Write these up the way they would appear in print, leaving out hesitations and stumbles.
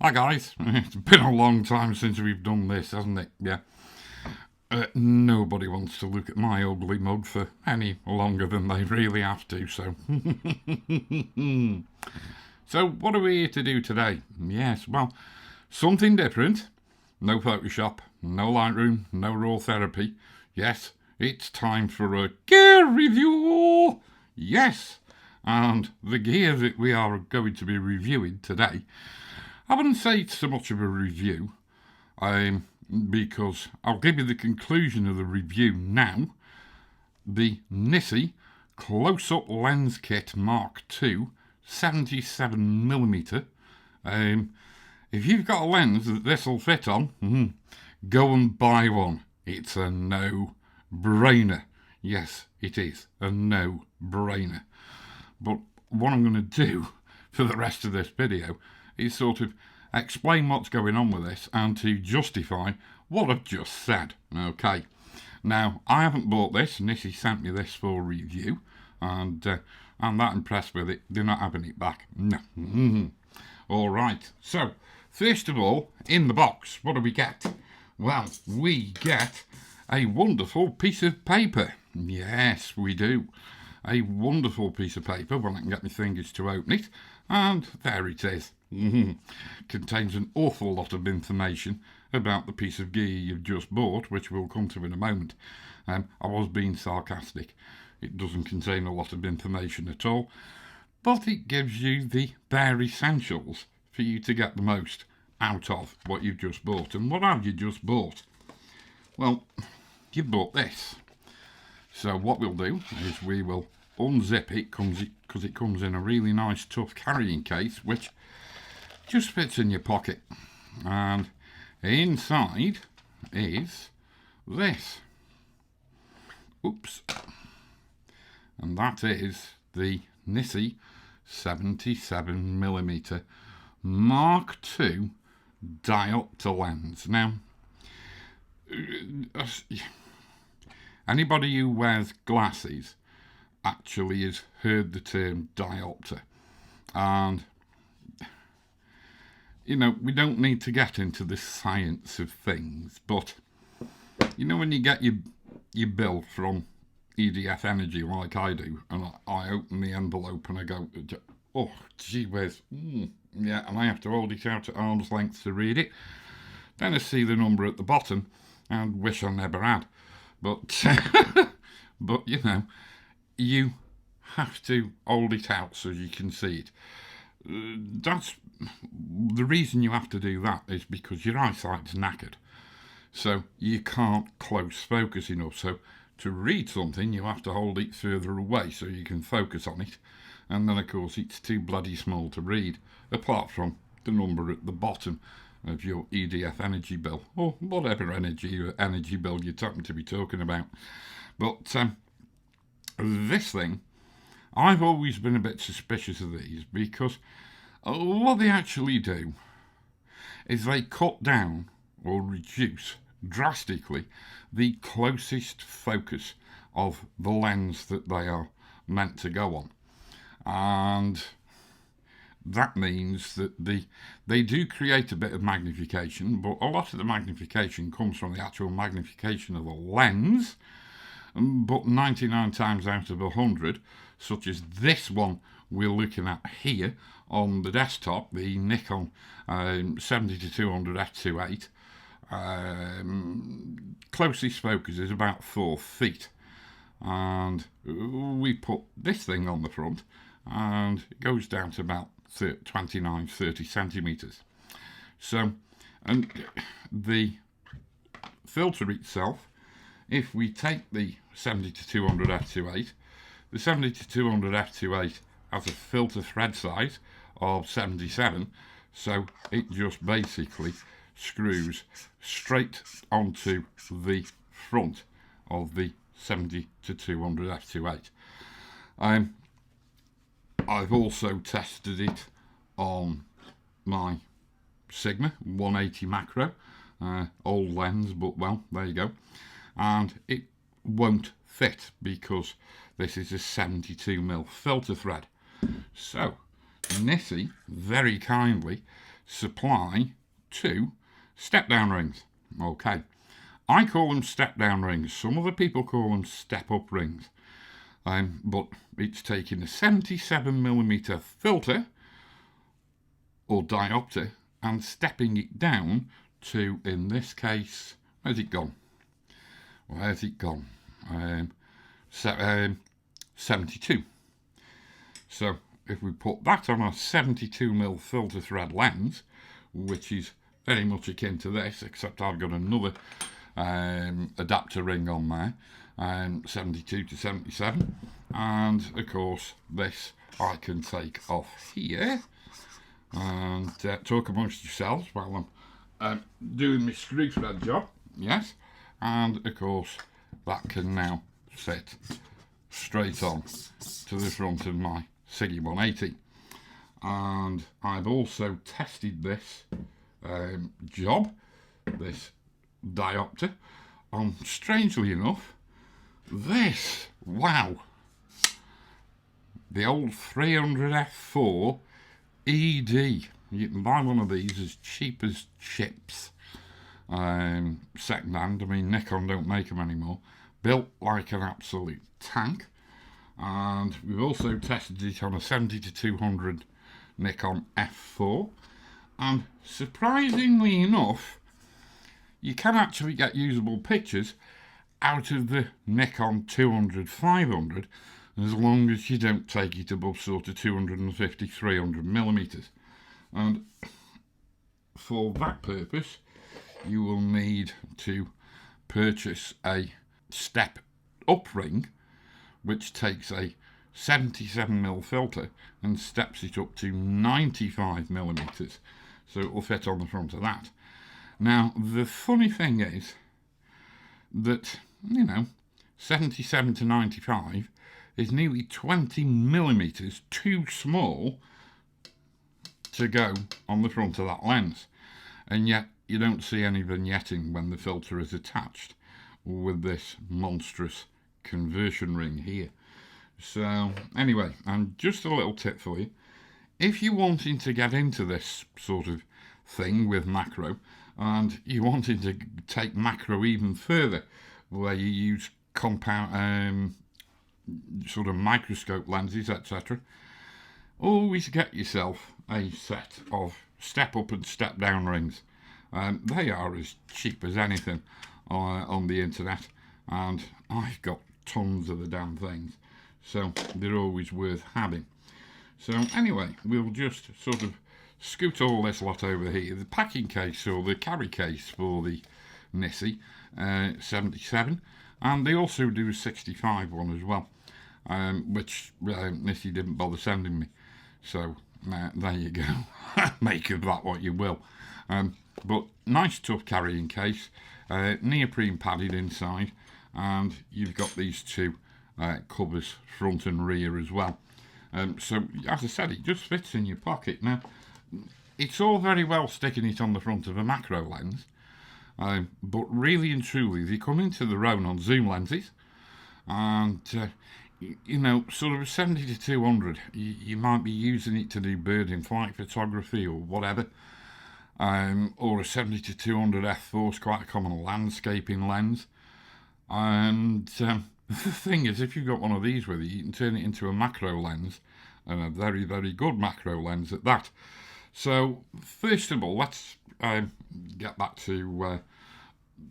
Hi guys, it's been a long time since we've done this, hasn't it? Yeah. Nobody wants to look at my ugly mug for any longer than they really have to, so... So, what are we here to do today? Yes, well, something different. No Photoshop, no Lightroom, no raw therapy. Yes, it's time for a gear review! Yes! And the gear that we are going to be reviewing today, I wouldn't say it's so much of a review, because I'll give you the conclusion of the review now. The NiSi Close-Up Lens Kit Mark II 77mm. If you've got a lens that this will fit on, go and buy one. It's a no-brainer. Yes, it is a no-brainer. But what I'm going to do for the rest of this video is sort of explain what's going on with this and to justify what I've just said. Okay. Now, I haven't bought this. NiSi sent me this for review, and I'm that impressed with it. They're not having it back. No. All right. So, first of all, in the box, what do we get? Well, we get a wonderful piece of paper. Yes, we do. A wonderful piece of paper. Well, I can get my fingers to open it. And there it is. Contains an awful lot of information about the piece of gear you've just bought, which we'll come to in a moment. I was being sarcastic. It doesn't contain a lot of information at all, but it gives you the bare essentials for you to get the most out of what you've just bought. And what have you just bought? Well, you bought this. So what we'll do is we will unzip it, because it comes in a really nice tough carrying case, which just fits in your pocket. And inside is this. Oops. And that is the NiSi 77mm Mark II Diopter lens. Now, anybody who wears glasses actually has heard the term diopter. And, you know, we don't need to get into the science of things, but, you know, when you get your bill from EDF Energy like I do, and I open the envelope and I go, oh, gee whiz, yeah, and I have to hold it out at arm's length to read it. Then I see the number at the bottom and wish I never had. But, but you know, you have to hold it out so you can see it. That's the reason you have to do that, is because your eyesight's knackered. So you can't close focus enough. So to read something, you have to hold it further away so you can focus on it. And then, of course, it's too bloody small to read, apart from the number at the bottom of your EDF energy bill, or whatever energy bill you happen to be talking about. But this thing, I've always been a bit suspicious of these, because what they actually do is they cut down or reduce drastically the closest focus of the lens that they are meant to go on. And that means that they do create a bit of magnification, but a lot of the magnification comes from the actual magnification of the lens. But 99 times out of 100, such as this one we're looking at here on the desktop, the Nikon 70-200 f2.8, closest focus is about 4 feet. And we put this thing on the front, and it goes down to about 29-30 centimetres. So, and the filter itself, if we take the 70-200 f2.8, the 70-200 f2.8 has a filter thread size of 77, so it just basically screws straight onto the front of the 70-200 f2.8. I've also tested it on my Sigma 180 macro, old lens, but well, there you go. And it won't fit because this is a 72mm filter thread. So NiSi very kindly supply two step-down rings. Okay, I call them step-down rings. Some other people call them step-up rings. But it's taking a 77mm filter or diopter and stepping it down to, in this case, where's it gone? 72. So if we put that on a 72mm filter thread lens, which is very much akin to this, except I've got another adapter ring on there, 72 to 77, and of course this I can take off here and talk amongst yourselves while I'm doing my screw thread job. Yes, and of course that can now sit straight on to the front of my Siggy 180. And I've also tested this job, this diopter, on, strangely enough, this. Wow, the old 300 f4 ED. You can buy one of these as cheap as chips, second hand. I mean, Nikon don't make them anymore. Built like an absolute tank. And we've also tested it on a 70-200 Nikon f4, and surprisingly enough, you can actually get usable pictures out of the Nikon 200-500 as long as you don't take it above sort of 250-300mm. And for that purpose you will need to purchase a step up ring which takes a 77mm filter and steps it up to 95mm, so it will fit on the front of that. Now the funny thing is that, you know, 77 to 95 is nearly 20mm too small to go on the front of that lens, and yet you don't see any vignetting when the filter is attached with this monstrous conversion ring here. So anyway, and just a little tip for you, if you're wanting to get into this sort of thing with macro and you're wanting to take macro even further, where you use compound sort of microscope lenses, etc., always get yourself a set of step up and step down rings. They are as cheap as anything on the internet, and I've got tons of the damn things, so they're always worth having. So anyway, we'll just sort of scoot all this lot over here. The packing case or the carry case for the NiSi 77, and they also do a 65 one as well, which NiSi didn't bother sending me, so there you go. Make of that what you will. But nice tough carrying case, neoprene padded inside, and you've got these two covers front and rear as well. So as I said, it just fits in your pocket. Now it's all very well sticking it on the front of a macro lens, but really and truly they come into their own on zoom lenses, and you know, sort of a 70 to 200 you might be using it to do bird in flight photography or whatever, or a 70 to 200 f4 is quite a common landscaping lens. And the thing is, if you've got one of these with you can turn it into a macro lens, and a very, very good macro lens at that. So first of all, let's get back to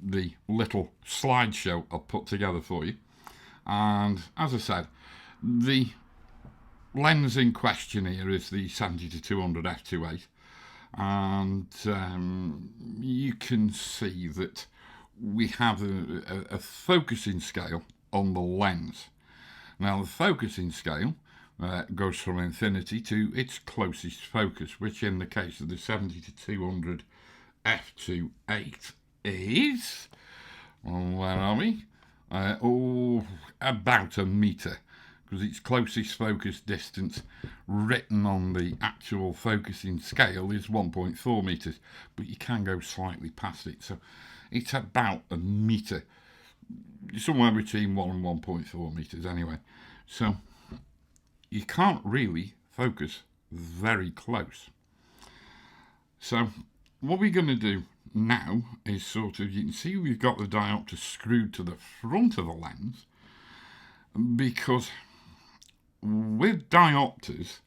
the little slideshow I've put together for you. And as I said, the lens in question here is the 70 to 200 f2.8, and you can see that we have a focusing scale on the lens. Now the focusing scale goes from infinity to its closest focus, which in the case of the 70 to 200 f2.8 is, where are we? About a metre, because its closest focus distance written on the actual focusing scale is 1.4 metres, but you can go slightly past it, so it's about a metre, somewhere between 1 and 1.4 metres anyway. So you can't really focus very close. So what we're going to do now is sort of, you can see we've got the diopter screwed to the front of the lens, because with diopters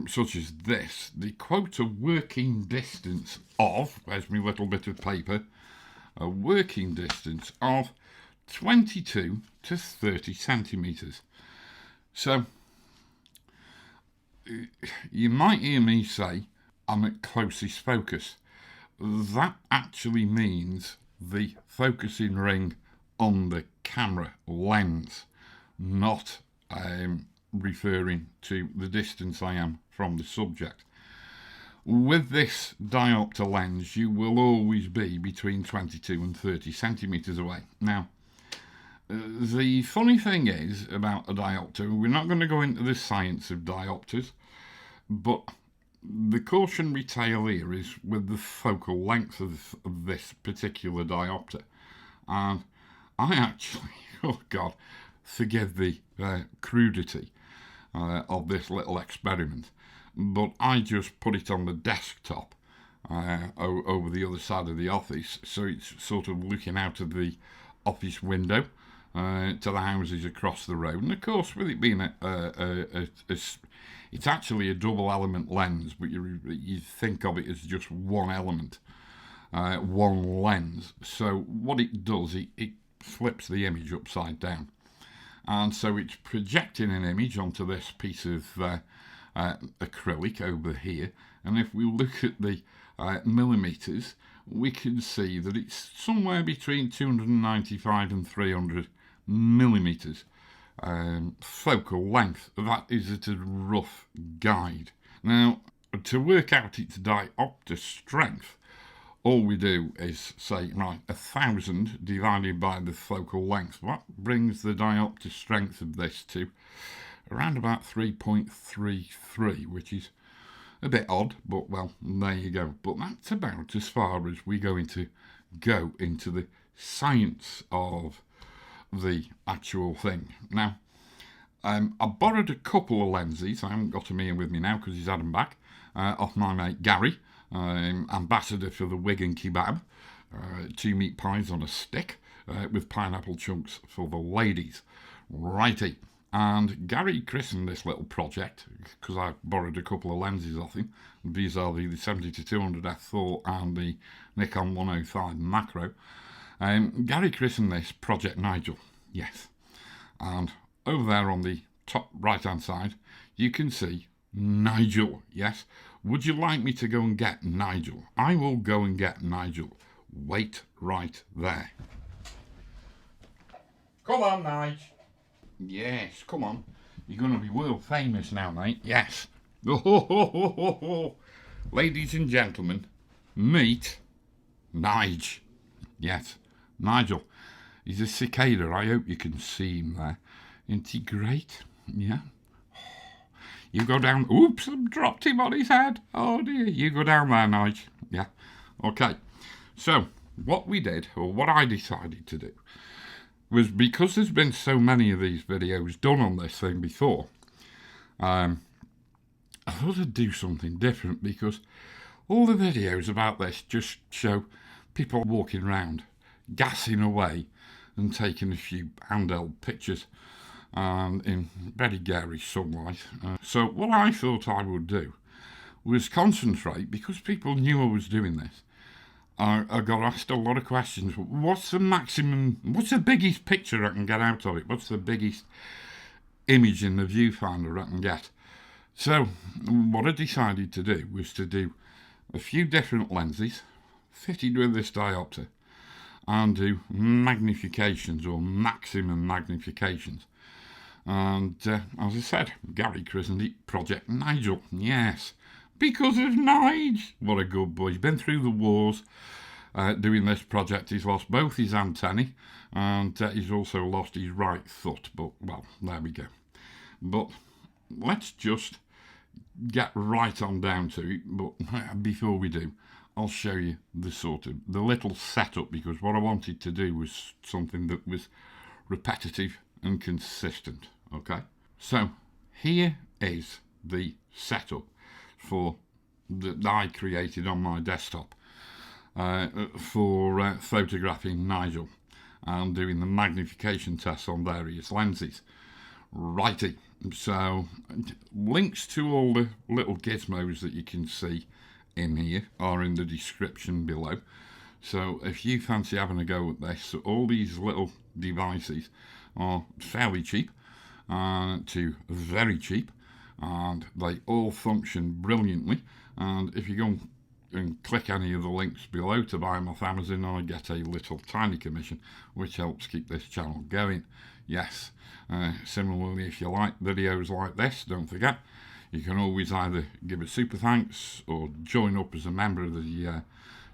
such as this, they quote a working distance of, where's my little bit of paper, a working distance of 22 to 30 centimetres. So you might hear me say I'm at closest focus. That actually means the focusing ring on the camera lens, not referring to the distance I am from the subject. With this diopter lens, you will always be between 22 and 30 centimetres away. Now, the funny thing is about a diopter, we're not going to go into the science of diopters, but the cautionary tale here is with the focal length of this particular diopter. And I actually, oh God, forgive the crudity of this little experiment, but I just put it on the desktop over the other side of the office, so it's sort of looking out of the office window to the houses across the road. And of course, with it being it's actually a double element lens, but you think of it as just one element, one lens. So what it does, it flips the image upside down, and so it's projecting an image onto this piece of acrylic over here. And if we look at the millimetres, we can see that it's somewhere between 295 and 300 millimetres focal length. That is at a rough guide. Now, to work out its diopter strength, all we do is say, right, 1,000 divided by the focal length. That brings the diopter strength of this to around about 3.33, which is a bit odd, but well, there you go. But that's about as far as we're going to go into the science of the actual thing. Now, I borrowed a couple of lenses. I haven't got them here with me now because he's had them back, off my mate Gary, ambassador for the Wigan Kebab, 2 meat pies on a stick with pineapple chunks for the ladies. Righty. And Gary christened this little project, because I borrowed a couple of lenses off him. These are the 70-200 f4 and the Nikon 105 macro. Gary christened this Project Nigel, yes. And over there on the top right hand side, you can see Nigel, yes. Would you like me to go and get Nigel? I will go and get Nigel. Wait right there. Come on, Nigel. Yes, come on. You're going to be world famous now, mate. Yes. Ladies and gentlemen, meet Nigel. Yes, Nigel. He's a cicada. I hope you can see him there. Isn't he great? Yeah. You go down. Oops, I've dropped him on his head. Oh dear. You go down there, Nigel. Yeah. Okay. So, what we did, or what I decided to do, was because there's been so many of these videos done on this thing before, I thought I'd do something different, because all the videos about this just show people walking around, gassing away and taking a few handheld pictures in very garish sunlight. So what I thought I would do was concentrate, because people knew I was doing this. I got asked a lot of questions. What's the maximum, what's the biggest picture I can get out of it? What's the biggest image in the viewfinder I can get? So what I decided to do was to do a few different lenses fitted with this diopter and do magnifications, or maximum magnifications. And as I said, Gary christened it Project Nigel. Yes, because of Nigel. What a good boy. He's been through the wars doing this project. He's lost both his antennae, and he's also lost his right foot. But, well, there we go. But let's just get right on down to it. But before we do, I'll show you the little setup, because what I wanted to do was something that was repetitive and consistent. Okay, so here is the setup for that I created on my desktop for photographing Nigel and doing the magnification tests on various lenses. Righty, so links to all the little gizmos that you can see in here are in the description below. So if you fancy having a go at this, all these little devices are fairly cheap to very cheap, and they all function brilliantly. And if you go and click any of the links below to buy them off Amazon, I get a little tiny commission, which helps keep this channel going. Yes, similarly, if you like videos like this, don't forget, you can always either give a super thanks or join up as a member of the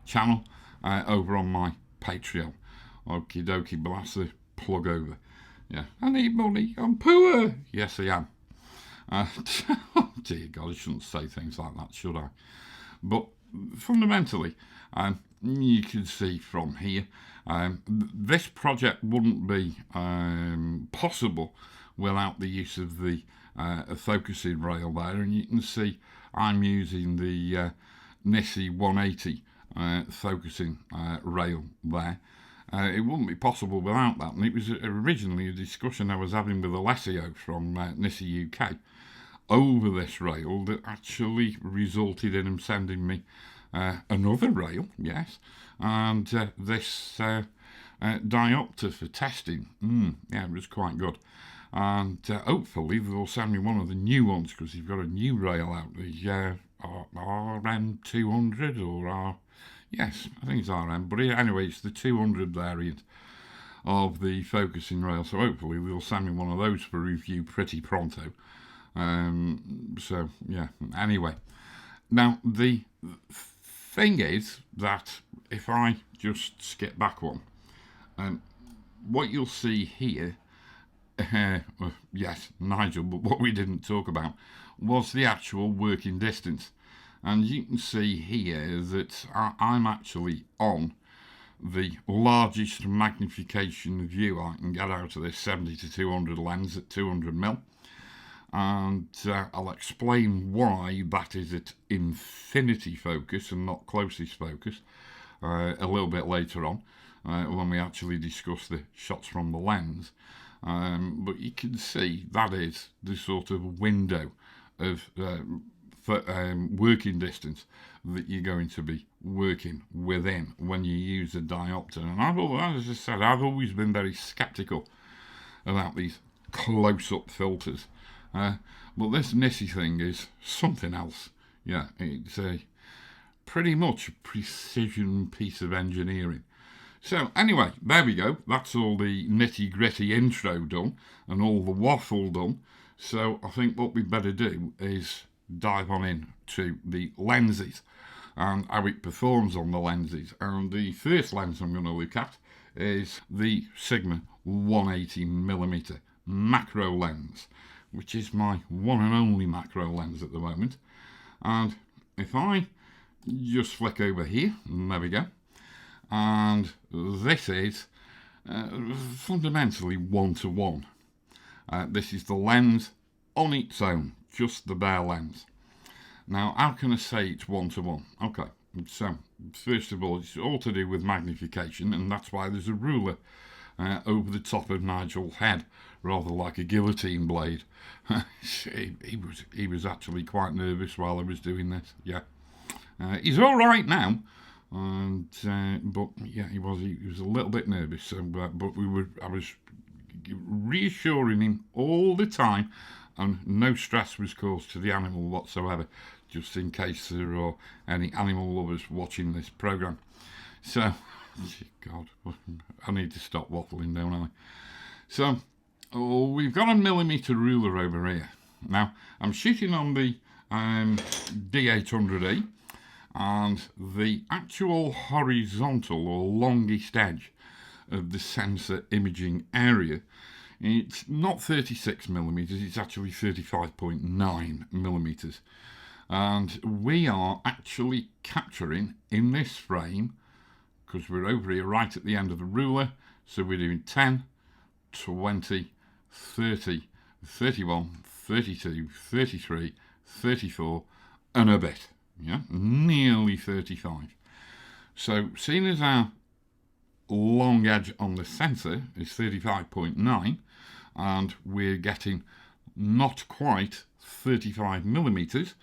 channel over on my Patreon. Okie dokie, but that's the plug over. Yeah, I need money, I'm poor. Yes, I am. Oh dear God, I shouldn't say things like that, should I? But fundamentally, you can see from here, this project wouldn't be possible without the use of the focusing rail there, and you can see I'm using the NiSi 180 focusing rail there. It wouldn't be possible without that, and it was originally a discussion I was having with Alessio from NiSi UK over this rail that actually resulted in him sending me another rail, yes, and this diopter for testing. Yeah, it was quite good. And hopefully they'll send me one of the new ones, because they've got a new rail out, the RM200 or yes, I think it's RM, but anyway, it's the 200 variant of the focusing rail, so hopefully they'll send me one of those for review pretty pronto. So yeah, anyway, now the thing is that if I just skip back one, what you'll see here, yes, Nigel, but what we didn't talk about was the actual working distance. And you can see here that I'm actually on the largest magnification view I can get out of this 70 to 200 lens at 200mm. And I'll explain why that is at infinity focus and not closest focus a little bit later on when we actually discuss the shots from the lens. But you can see that is the sort of window of working distance that you're going to be working within when you use a diopter. And as I said, I've always been very sceptical about these close-up filters. But this NiSi thing is something else. Yeah, it's a pretty much a precision piece of engineering. So anyway, there we go. That's all the nitty-gritty intro done and all the waffle done. So I think what we'd better do is dive on in to the lenses and how it performs on the lenses. And the first lens I'm going to look at is the Sigma 180mm macro lens, which is my one and only macro lens at the moment. And if I just flick over here, there we go, and this is fundamentally 1:1. This is the lens on its own, just the bare lens. Now, how can I say it's 1:1? Okay, so first of all, it's all to do with magnification, and that's why there's a ruler over the top of Nigel's head, rather like a guillotine blade. he was actually quite nervous while I was doing this. Yeah, he's all right now, and but yeah, he was a little bit nervous. So, but I was reassuring him all the time, and no stress was caused to the animal whatsoever, just in case there are any animal lovers watching this program. So, God, I need to stop waffling, don't I? So, we've got a millimetre ruler over here. Now, I'm shooting on the D800E, and the actual horizontal or longest edge of the sensor imaging area, it's not 36mm, it's actually 35.9mm. And we are actually capturing in this frame, because we're over here right at the end of the ruler, so we're doing 10, 20, 30, 31, 32, 33, 34, and a bit. yeah, nearly 35. So seeing as our long edge on the sensor is 35.9 and we're getting not quite 35 millimeters,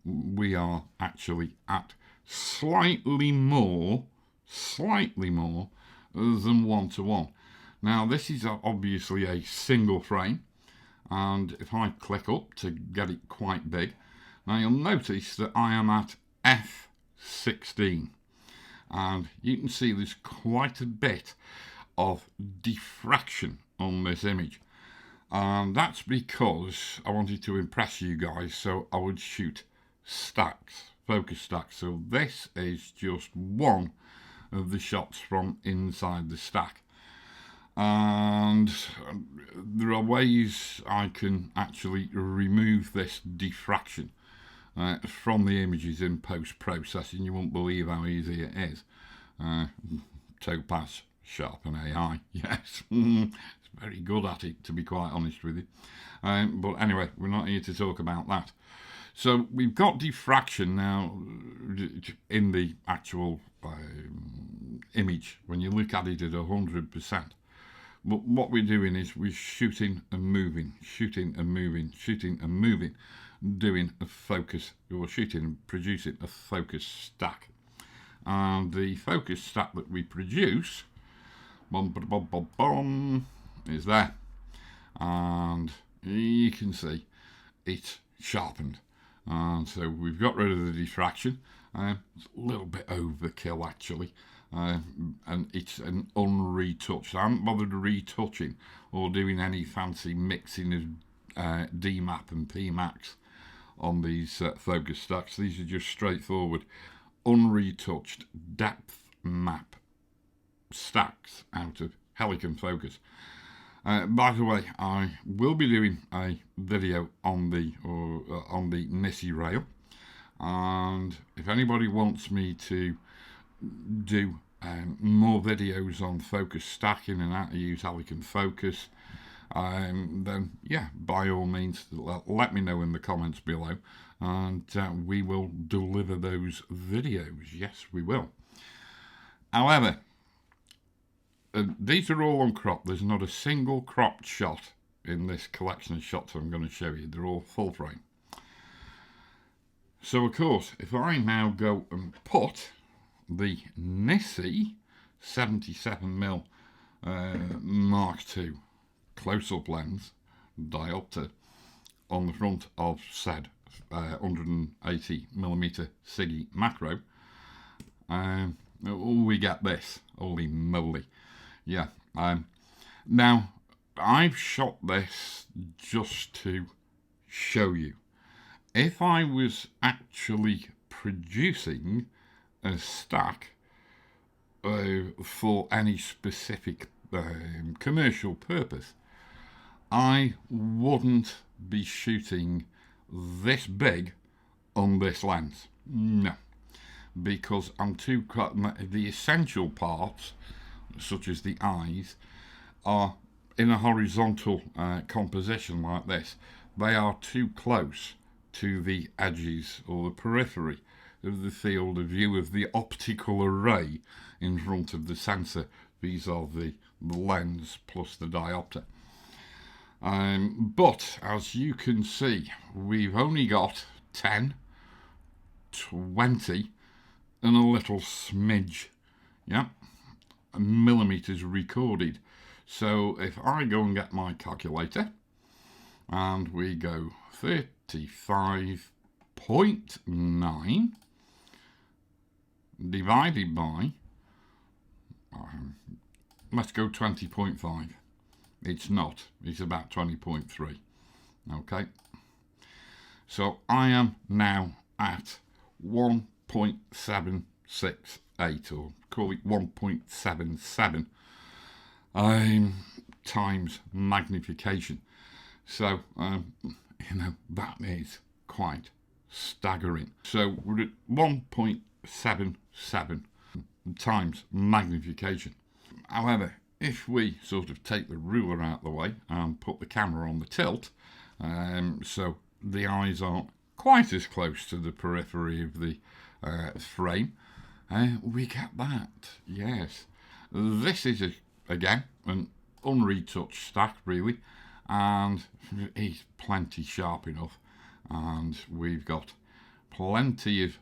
we are actually at slightly more than 1:1. Now this is obviously a single frame, and if I click up to get it quite big, now you'll notice that I am at f16, and you can see there's quite a bit of diffraction on this image, and that's because I wanted to impress you guys, so I would shoot stacks, focus stacks. So this is just one of the shots from inside the stack, and there are ways I can actually remove this diffraction from the images in post-processing. You won't believe how easy it is. Topaz Sharpen AI, yes, it's very good at it, to be quite honest with you. But anyway, we're not here to talk about that. So we've got diffraction now in the actual image when you look at it at 100%. But what we're doing is we're shooting and moving, shooting and moving, shooting and moving, doing a focus, or shooting and producing a focus stack. And the focus stack that we produce, is there. And you can see it's sharpened. And so we've got rid of the diffraction. It's a little bit overkill actually. And it's an unretouched. I haven't bothered retouching or doing any fancy mixing of DMAP and PMAX on these focus stacks. These are just straightforward, unretouched depth map stacks out of Helicon Focus. By the way, I will be doing a video on the NiSi rail, and if anybody wants me to do more videos on focus stacking and how to use Helicon Focus, then yeah, by all means let me know in the comments below, and we will deliver those videos. Yes, we will. However, these are all uncropped. There's not a single cropped shot in this collection of shots I'm going to show you. They're all full frame. So of course, if I now go and put the NiSi 77mm Mark II close-up lens diopter on the front of said 180mm Siggy macro, we get this. Holy moly. Yeah. Now, I've shot this just to show you. If I was actually producing a stack for any specific commercial purpose, I wouldn't be shooting this big on this lens. No, because I'm too, the essential parts, such as the eyes, are in a horizontal composition like this. They are too close to the edges or the periphery of the field of view of the optical array in front of the sensor. These are the lens plus the diopter. But as you can see, we've only got 10, 20 and a little smidge, yeah, millimeters recorded. So if I go and get my calculator and we go 35.9 divided by, let's go 20.5. It's not, it's about 20.3. Okay, so I am now at 1.768, or call it 1.77 times magnification. So you know, that is quite staggering. So we're at 1.77 times magnification. However, if we sort of take the ruler out of the way and put the camera on the tilt, so the eyes aren't quite as close to the periphery of the frame, we get that. Yes, this is again an unretouched stack really, and it's plenty sharp enough, and we've got plenty of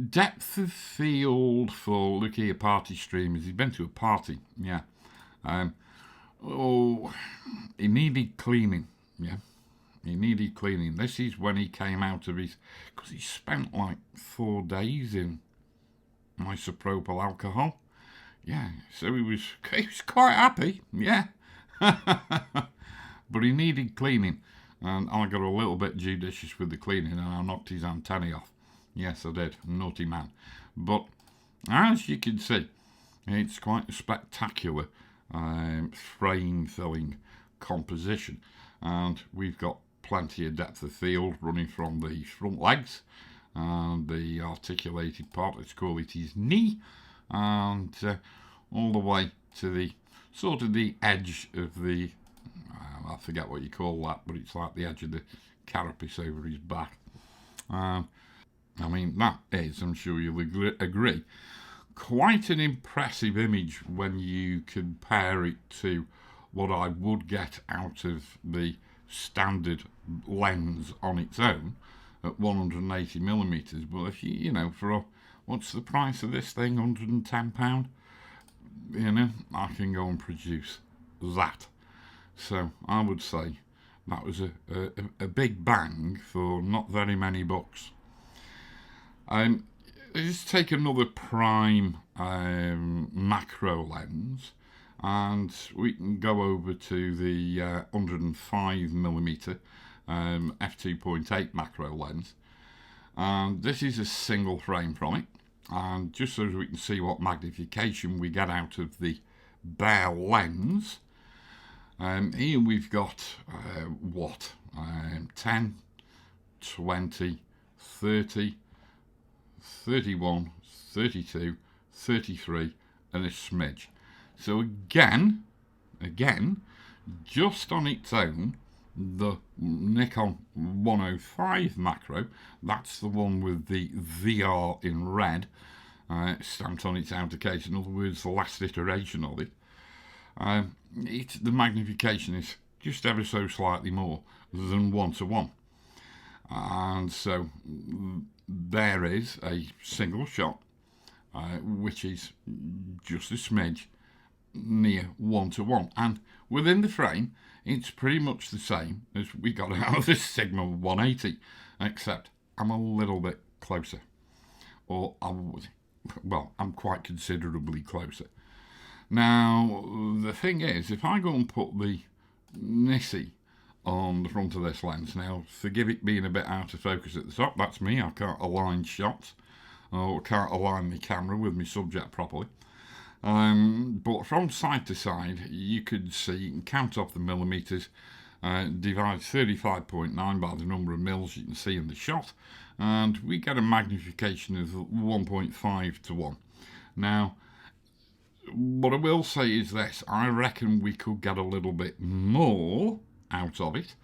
depth of field for, look here, party streamers. He's been to a party, yeah. Oh, he needed cleaning, yeah. He needed cleaning. This is when he came out of his, because he spent like 4 days in isopropyl alcohol. Yeah, so he was quite happy, yeah. But he needed cleaning, and I got a little bit judicious with the cleaning, and I knocked his antennae off. Yes, I did. Naughty man. But as you can see, it's quite a spectacular frame filling composition, and we've got plenty of depth of field running from the front legs and the articulated part, let's call it his knee, and all the way to the sort of the edge of the, I forget what you call that, but it's like the edge of the carapace over his back. I mean, that is, I'm sure you'll agree, quite an impressive image when you compare it to what I would get out of the standard lens on its own at 180mm. But if you know, for what's the price of this thing, £110, you know, I can go and produce that. So I would say that was a big bang for not very many bucks. Let's take another prime macro lens, and we can go over to the 105mm f2.8 macro lens, and this is a single frame from it, and just so we can see what magnification we get out of the bare lens, here we've got 10, 20, 30, 31, 32, 33 and a smidge. So again, just on its own, the Nikon 105 macro, that's the one with the VR in red stamped on its outer case, in other words the last iteration of it, the magnification is just ever so slightly more than 1:1, and so there is a single shot which is just a smidge near 1:1, and within the frame it's pretty much the same as we got out of this Sigma 180, except I'm a little bit closer, or I'm quite considerably closer. Now the thing is, if I go and put the NiSi on the front of this lens, now forgive it being a bit out of focus at the top, that's me, I can't align shots or can't align my camera with my subject properly, but from side to side you could see, you can count off the millimeters, divide 35.9 by the number of mils you can see in the shot, and we get a magnification of 1.5:1. Now what I will say is this, I reckon we could get a little bit more out of it,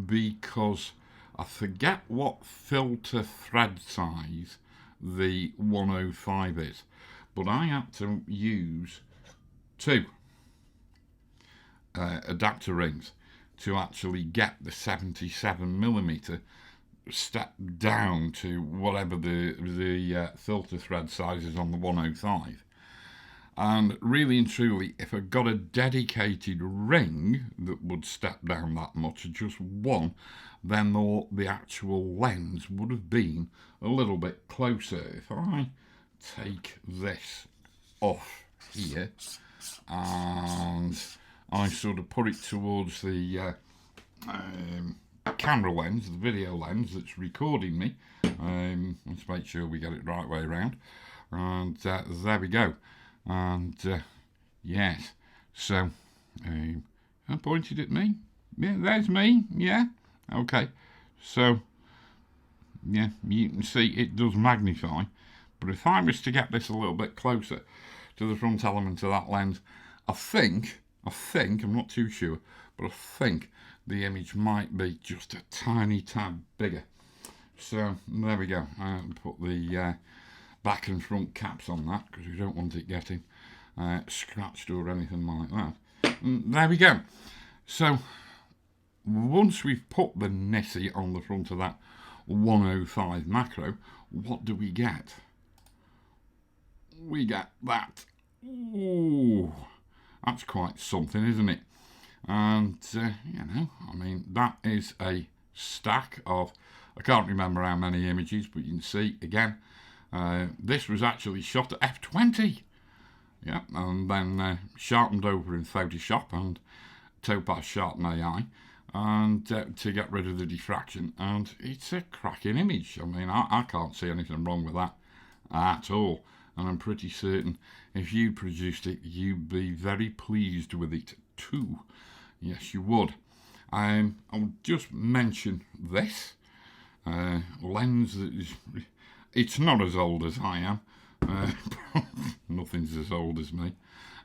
because I forget what filter thread size the 105 is, but I had to use 2 adapter rings to actually get the 77mm step down to whatever the filter thread size is on the 105. And really and truly, if I got a dedicated ring that would step down that much, just one, then the actual lens would have been a little bit closer. If I take this off here and I sort of put it towards the camera lens, the video lens that's recording me, let's make sure we get it the right way around, and there we go. And yes, so I pointed at me, yeah, there's me, yeah, okay, so yeah, you can see it does magnify, but if I was to get this a little bit closer to the front element of that lens, I think, I'm not too sure, but I think the image might be just a tiny tad bigger. So there we go. Put the back and front caps on that because we don't want it getting scratched or anything like that. And there we go. So once we've put the NiSi on the front of that 105 macro, what do we get? We get that. Ooh, that's quite something, isn't it? And, I mean, that is a stack of, I can't remember how many images, but you can see, again, this was actually shot at f20. Yeah, and then sharpened over in Photoshop and Topaz Sharpen AI, and to get rid of the diffraction. And it's a cracking image. I mean, I can't see anything wrong with that at all. And I'm pretty certain if you produced it, you'd be very pleased with it too. Yes, you would. I'll just mention this lens. It's not as old as I am. Nothing's as old as me.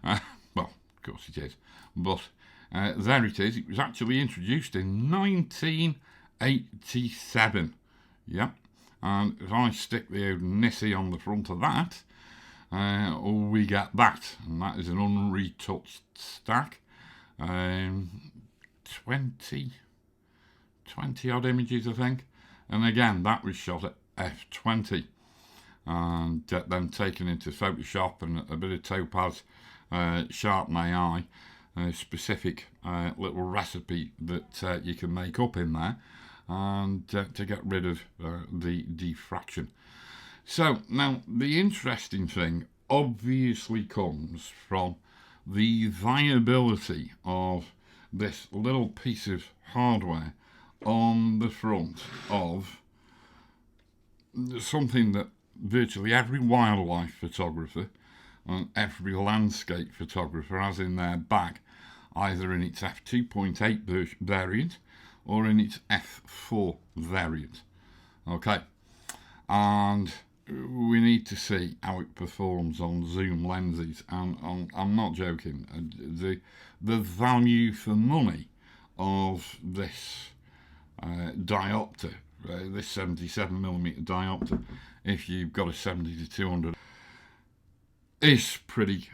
Well, of course it is. But there it is. It was actually introduced in 1987. Yep. And if I stick the NiSi on the front of that, we get that. And that is an unretouched stack. 20 odd images, I think. And again, that was shot at f20. And then taken into Photoshop and a bit of Topaz Sharpen AI, a specific little recipe that you can make up in there, and to get rid of the diffraction. So now the interesting thing obviously comes from the viability of this little piece of hardware on the front of something that virtually every wildlife photographer and every landscape photographer has in their bag, either in its f2.8 variant or in its f4 variant. Okay, and we need to see how it performs on zoom lenses, and I'm not joking. The value for money of this diopter, this 77mm diopter, if you've got a 70-200, is pretty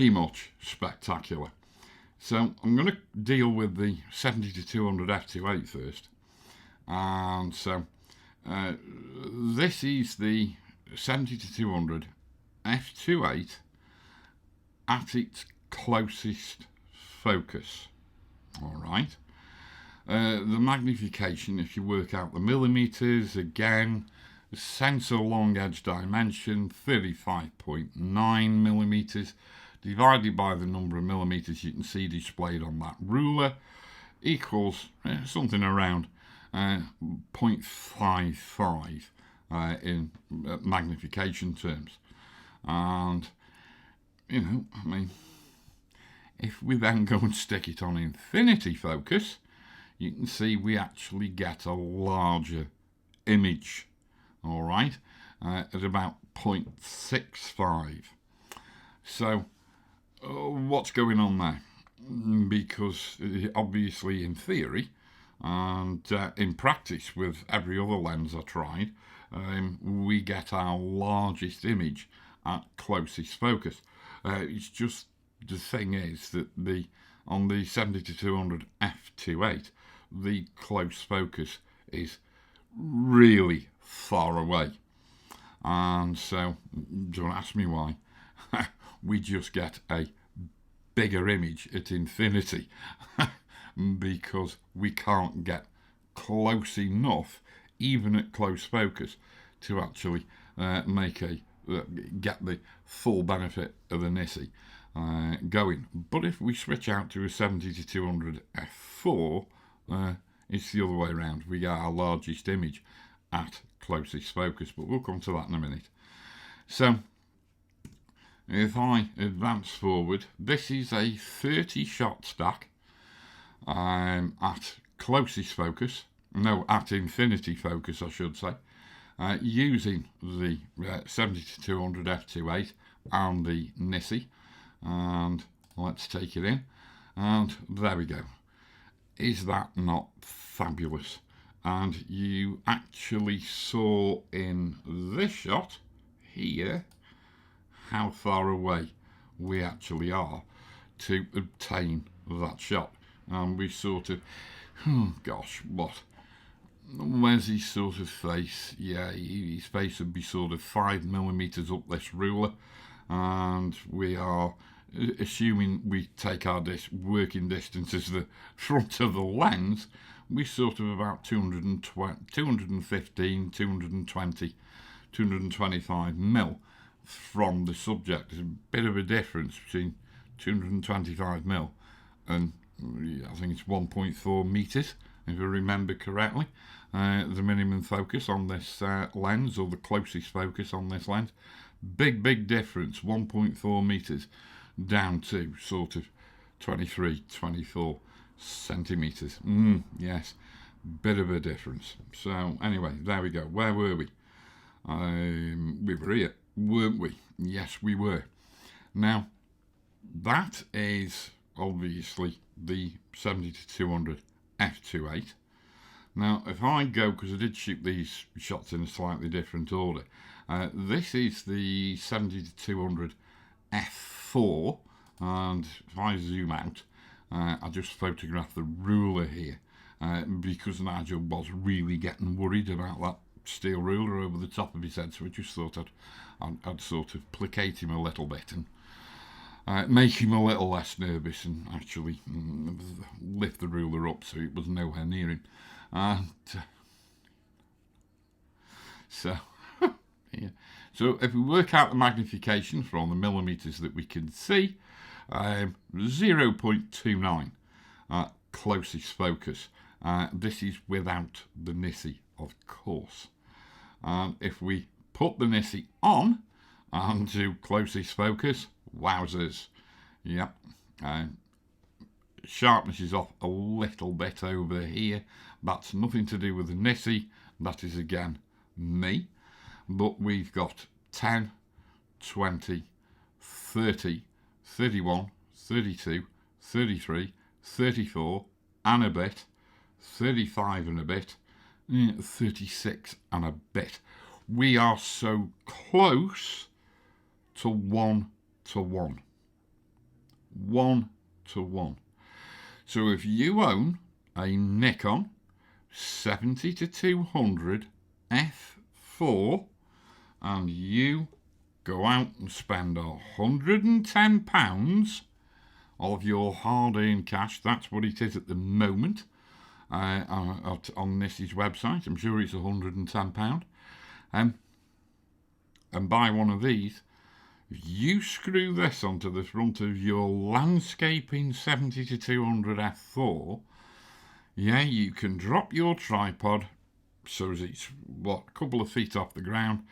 much spectacular. So I'm going to deal with the 70-200 f2.8 first. And so this is the 70-200 f2.8 at its closest focus. All right. The magnification, if you work out the millimeters, again, sensor long edge dimension 35.9 millimeters divided by the number of millimeters you can see displayed on that ruler equals something around 0.55 in magnification terms. And I mean, if we then go and stick it on infinity focus, you can see we actually get a larger image. All right, at about 0.65. So what's going on there? Because obviously in theory and in practice with every other lens I tried, we get our largest image at closest focus. It's just the thing is that on the 70-200 f2.8, the close focus is really far away, and so don't ask me why. We just get a bigger image at infinity because we can't get close enough, even at close focus, to actually get the full benefit of the NiSi going. But if we switch out to a 70-200 f4, it's the other way around. We get our largest image at closest focus, but we'll come to that in a minute. So if I advance forward, this is a 30 shot stack at closest focus, at infinity focus I should say, using the 70-200 f2.8 and the NiSi. And let's take it in, and there we go. Is that not fabulous? and you actually saw in this shot here how far away we actually are to obtain that shot. And we sort of, gosh, where's his sort of face? Yeah, his face would be sort of 5mm up this ruler, and we are, assuming we take our working distance as the front of the lens, we sort of about 215, 220, 225 mil from the subject. There's a bit of a difference between 225 mil and I think it's 1.4 meters, if I remember correctly. The minimum focus on this lens, or the closest focus on this lens. Big difference, 1.4 meters down to sort of 23, 24 centimeters. Yes, bit of a difference. So anyway, there we go. Where were we? We were here, weren't we? Yes, we were. Now, that is obviously the 70-200 f2.8. Now, if I go, because I did shoot these shots in a slightly different order, this is the 70-200 f4, and if I zoom out, I just photographed the ruler here, because Nigel was really getting worried about that steel ruler over the top of his head, so I just thought I'd sort of placate him a little bit and make him a little less nervous, and actually lift the ruler up so it was nowhere near him. And so, yeah. So if we work out the magnification from the millimeters that we can see, 0.29 closest focus. This is without the NiSi, of course. And if we put the NiSi on and do closest focus, wowzers. Yep. Sharpness is off a little bit over here. That's nothing to do with the NiSi. That is again me. But we've got 10, 20, 30, 31, 32, 33, 34 and a bit, 35 and a bit, 36 and a bit. We are so close to 1 to 1. 1 to 1. So if you own a Nikon 70-200 f4 and you go out and spend £110 of your hard-earned cash, that's what it is at the moment, on NiSi's website. I'm sure it's £110. And buy one of these. If you screw this onto the front of your landscaping 70-200 f4, yeah, you can drop your tripod so as it's a couple of feet off the ground,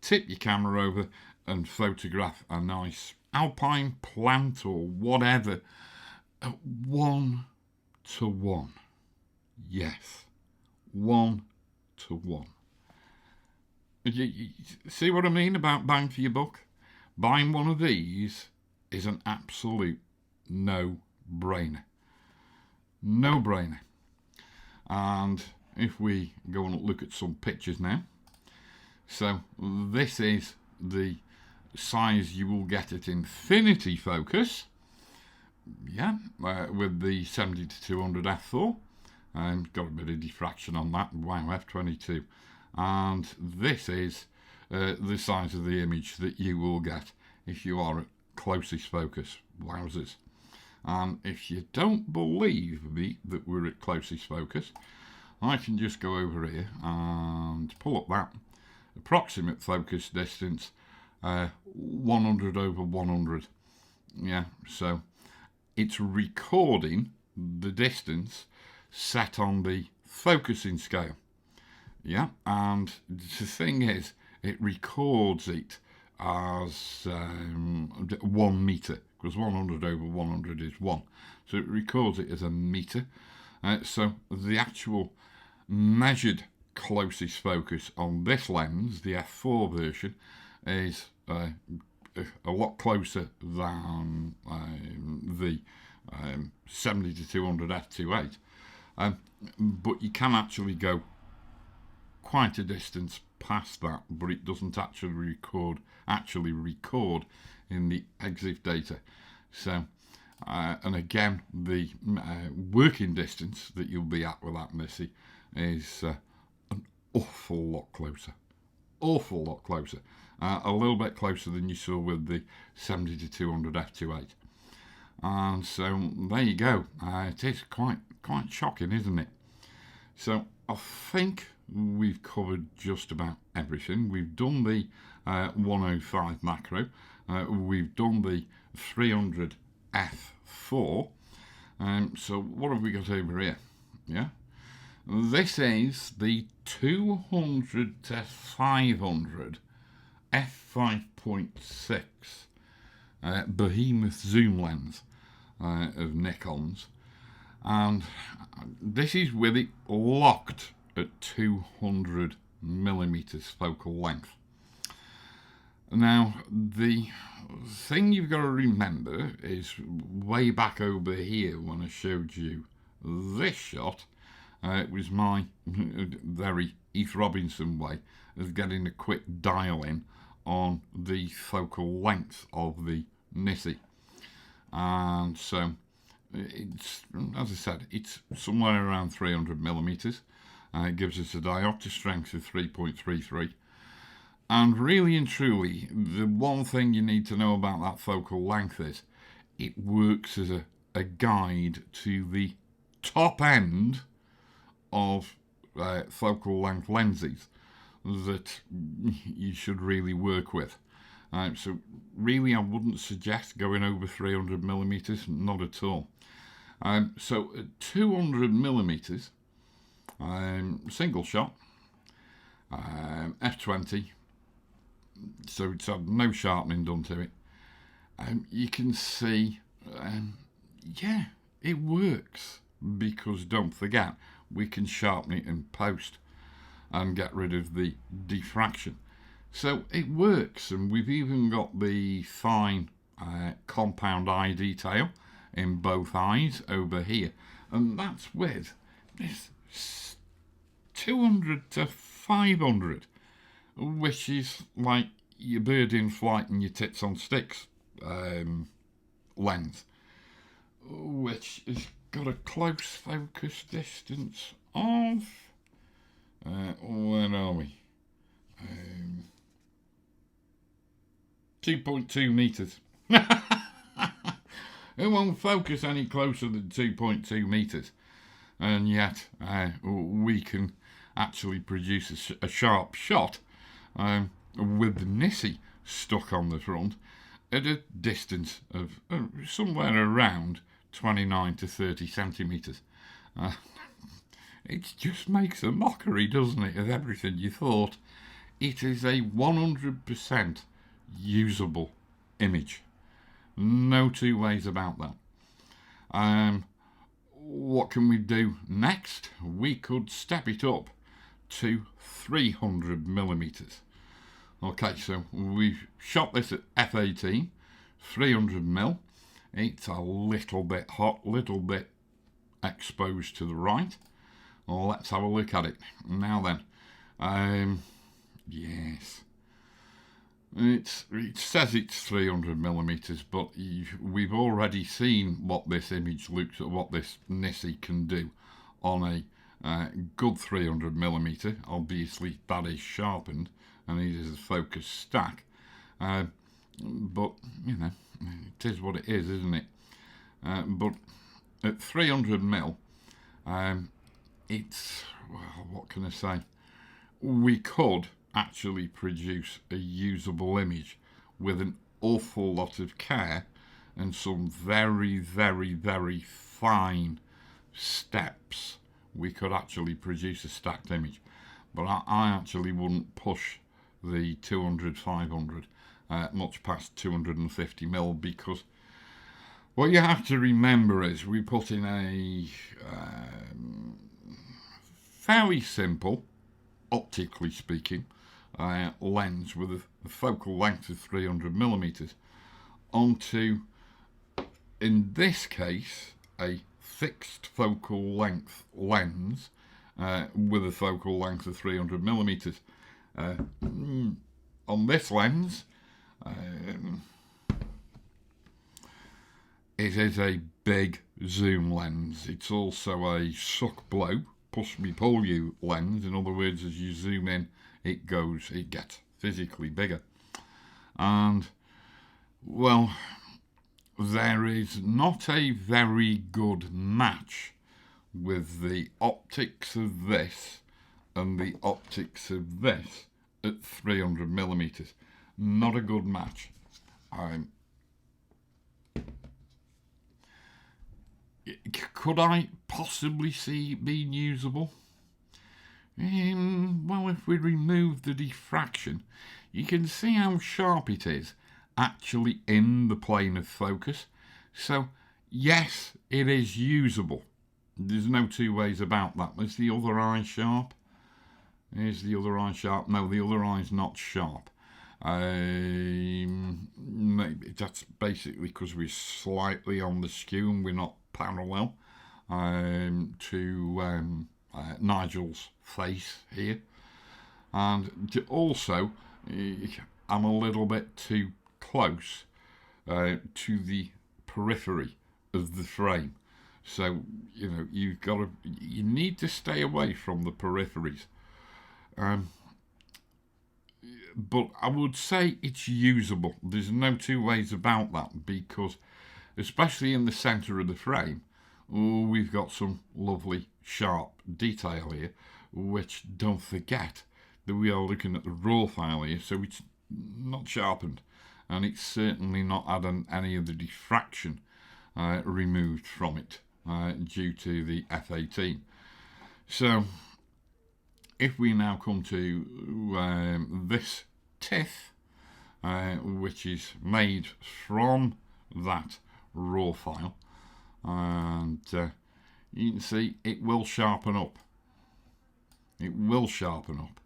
tip your camera over and photograph a nice alpine plant or whatever at 1 to 1. Yes, 1 to 1. You see what I mean about bang for your buck? Buying one of these is an absolute no-brainer. No-brainer. And if we go and look at some pictures now. So this is the size you will get at infinity focus. Yeah, with the 70-200 f4. Got a bit of diffraction on that. Wow, f22. And this is the size of the image that you will get if you are at closest focus. Wowzers. And if you don't believe me that we're at closest focus, I can just go over here and pull up that approximate focus distance, 100/100. Yeah, so it's recording the distance set on the focusing scale. Yeah, and the thing is, it records it as 1 meter, because 100/100 is 1. So it records it as a meter. So the actual measured closest focus on this lens, the f4 version, is a lot closer than the 70-200 f2.8. But you can actually go quite a distance past that, but it doesn't actually record in the EXIF data. So, and again, the working distance that you'll be at with that NiSi is an awful lot closer. Awful lot closer. A little bit closer than you saw with the 70-200 f2.8. And so there you go. It is quite shocking, isn't it? So I think we've covered just about everything. We've done the 105 macro. We've done the 300 f4. So what have we got over here? Yeah. This is the 200 to 500 f5.6 behemoth zoom lens of Nikon's, and this is with it locked at 200 millimeters focal length. Now, the thing you've got to remember is way back over here when I showed you this shot, it was my very Heath Robinson way of getting a quick dial in on the focal length of the NiSi. And so it's, as I said, it's somewhere around 300 millimeters. It gives us a diopter strength of 3.33. And really and truly, the one thing you need to know about that focal length is it works as a guide to the top end of focal length lenses that you should really work with. So really I wouldn't suggest going over 300 millimeters, not at all. So at 200 millimeters, single shot, f20, so it's had no sharpening done to it. You can see, yeah, it works, because don't forget, we can sharpen it in post and get rid of the diffraction. So it works, and we've even got the fine compound eye detail in both eyes over here, and that's with this 200 to 500, which is like your bird in flight and your tits on sticks lens, which has got a close focus distance of where are we? 2.2 meters. It won't focus any closer than 2.2 meters, and yet we can actually produce a sharp shot with the NiSi stuck on the front at a distance of somewhere around 29 to 30 centimeters. It just makes a mockery, doesn't it, of everything you thought. It is a 100% usable image. No two ways about that. What can we do next? We could step it up to 300 millimeters. Okay, so we've shot this at f18, 300 mil. It's a little bit hot, little bit exposed to the right. Well, let's have a look at it. Now then, yes. It says it's 300 millimeters, but we've already seen what this image looks at, what this NiSi can do on a good 300 millimeter. Obviously, that is sharpened and it is a focus stack. But, you know, it is what it is, isn't it? But at 300 mil, it's, well, what can I say? We could actually produce a usable image with an awful lot of care and some very, very, very fine steps. We could actually produce a stacked image, but I actually wouldn't push the 200, 500 much past 250 mil, because what you have to remember is we put in a very simple, optically speaking, lens with a focal length of 300 millimeters onto, in this case, a fixed focal length lens with a focal length of 300 millimeters. On this lens, it is a big zoom lens. It's also a suck blow, push me pull you lens. In other words, as you zoom in, it gets physically bigger. And, well, there is not a very good match with the optics of this and the optics of this at 300 millimeters. Not a good match. Could I possibly see it being usable? Well, if we remove the diffraction, you can see how sharp it is actually in the plane of focus. So, yes, it is usable. There's no two ways about that. Is the other eye sharp? Is the other eye sharp? No, the other eye's not sharp. Maybe that's basically because we're slightly on the skew and we're not parallel to Nigel's face here. And also, I'm a little bit too close to the periphery of the frame. So, you know, you need to stay away from the peripheries. But I would say it's usable. There's no two ways about that, because especially in the centre of the frame, we've got some lovely sharp detail here, which, don't forget that we are looking at the raw file here, so it's not sharpened, and it's certainly not had any of the diffraction removed from it due to the F18. So if we now come to this TIFF, which is made from that raw file, and you can see it will sharpen up. It will sharpen up,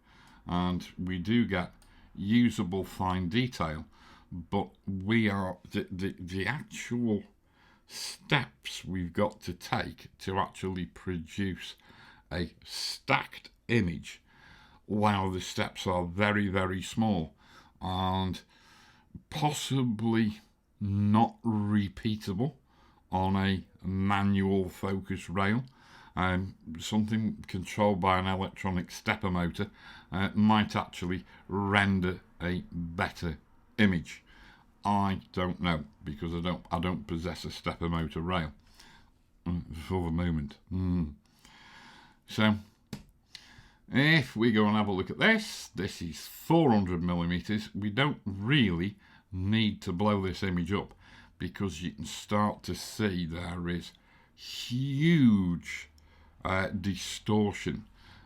and we do get usable fine detail, but we are the actual steps we've got to take to actually produce a stacked image. Wow, the steps are very, very small and possibly not repeatable on a manual focus rail. Something controlled by an electronic stepper motor might actually render a better image. I don't know, because I don't possess a stepper motor rail for the moment. So if we go and have a look at this is 400 millimeters. We don't really need to blow this image up, because you can start to see there is huge distortion,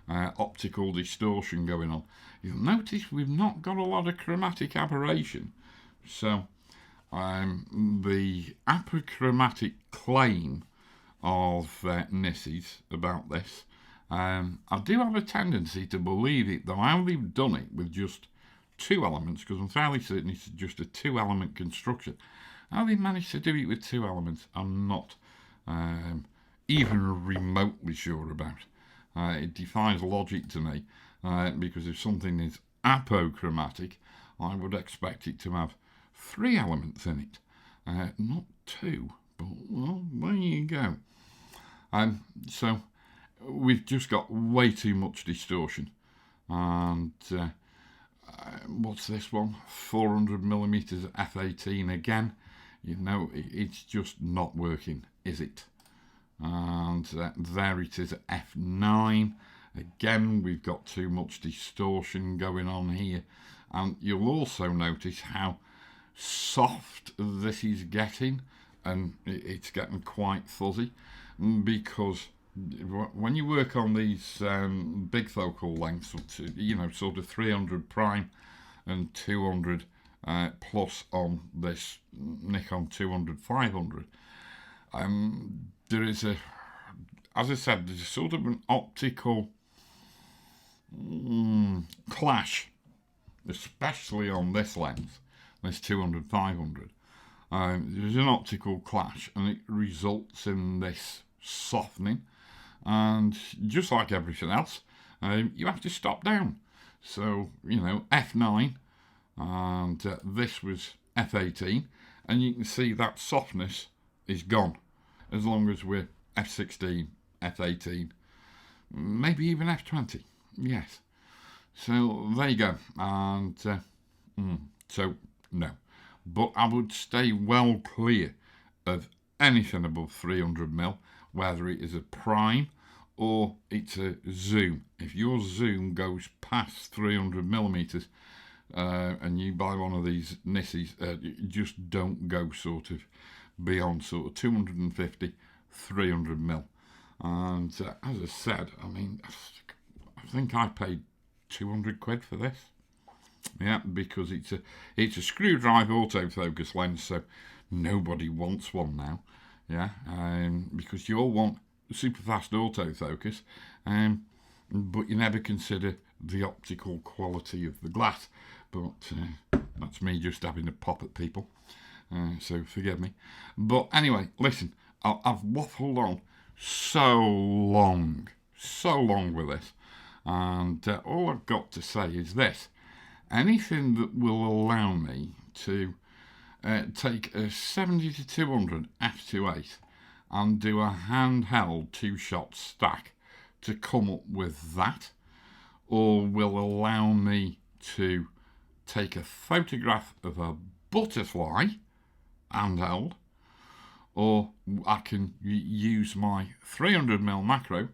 optical distortion going on. You'll notice we've not got a lot of chromatic aberration. So the apochromatic claim of NiSi's about this, I do have a tendency to believe it, though how they've done it with just two elements, because I'm fairly certain it's just a two-element construction. How they managed to do it with two elements, I'm not even remotely sure about. It defies logic to me, because if something is apochromatic, I would expect it to have three elements in it, not two. But, well, there you go. So we've just got way too much distortion. And what's this one? 400 millimeters f18 again. You know, it's just not working, is it? And there it is at f9. Again, we've got too much distortion going on here. And you'll also notice how soft this is getting, and it's getting quite fuzzy, because when you work on these big focal lengths, you know, sort of 300 prime and 200 plus on this Nikon 200-500, there is as I said, there's sort of an optical clash, especially on this lens, this 200-500. There's an optical clash, and it results in this softening, and just like everything else, you have to stop down. So, you know, F9, and this was F18, and you can see that softness is gone. As long as we're F16, F18, maybe even F20, yes. So there you go, and so no. But I would stay well clear of anything above 300mm, whether it is a prime or it's a zoom. If your zoom goes past 300mm and you buy one of these NiSis, just don't go sort of beyond sort of 250, 300mm. And as I said, I mean, I think I paid 200 quid for this. Yeah, because it's a screwdriver autofocus lens, so nobody wants one now. Yeah, because you all want super fast autofocus, but you never consider the optical quality of the glass. But that's me just having a pop at people, so forgive me. But anyway, listen, I've waffled on so long with this, and all I've got to say is this: anything that will allow me to take a 70 to 200 f2.8 and do a handheld 2-shot stack to come up with that, or will allow me to take a photograph of a butterfly handheld, or I can use my 300mm macro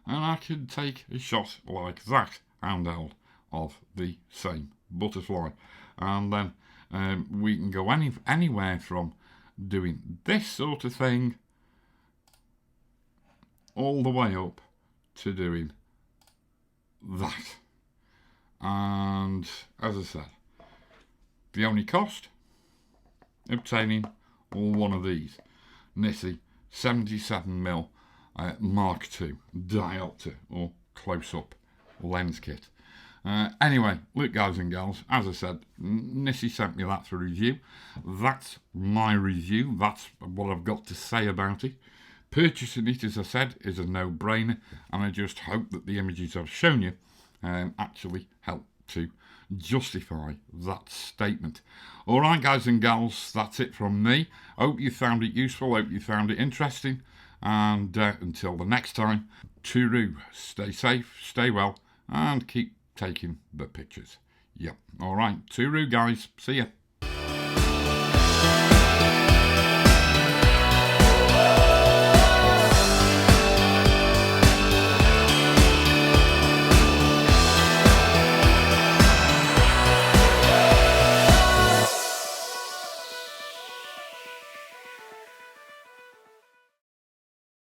and I can take a shot like that handheld of the same butterfly, and then we can go anywhere from doing this sort of thing all the way up to doing that. And as I said, the only cost, obtaining one of these NiSi 77mm Mark II Diopter or close-up lens kit. Anyway, look guys and girls, as I said, NiSi sent me that for review. That's my review, that's what I've got to say about it. Purchasing it, as I said, is a no-brainer, and I just hope that the images I've shown you actually help to justify that statement. Alright guys and gals, that's it from me. Hope you found it useful, hope you found it interesting, and until the next time, tooroo, stay safe, stay well, and keep taking the pictures. Yep, alright, tooroo guys, see ya.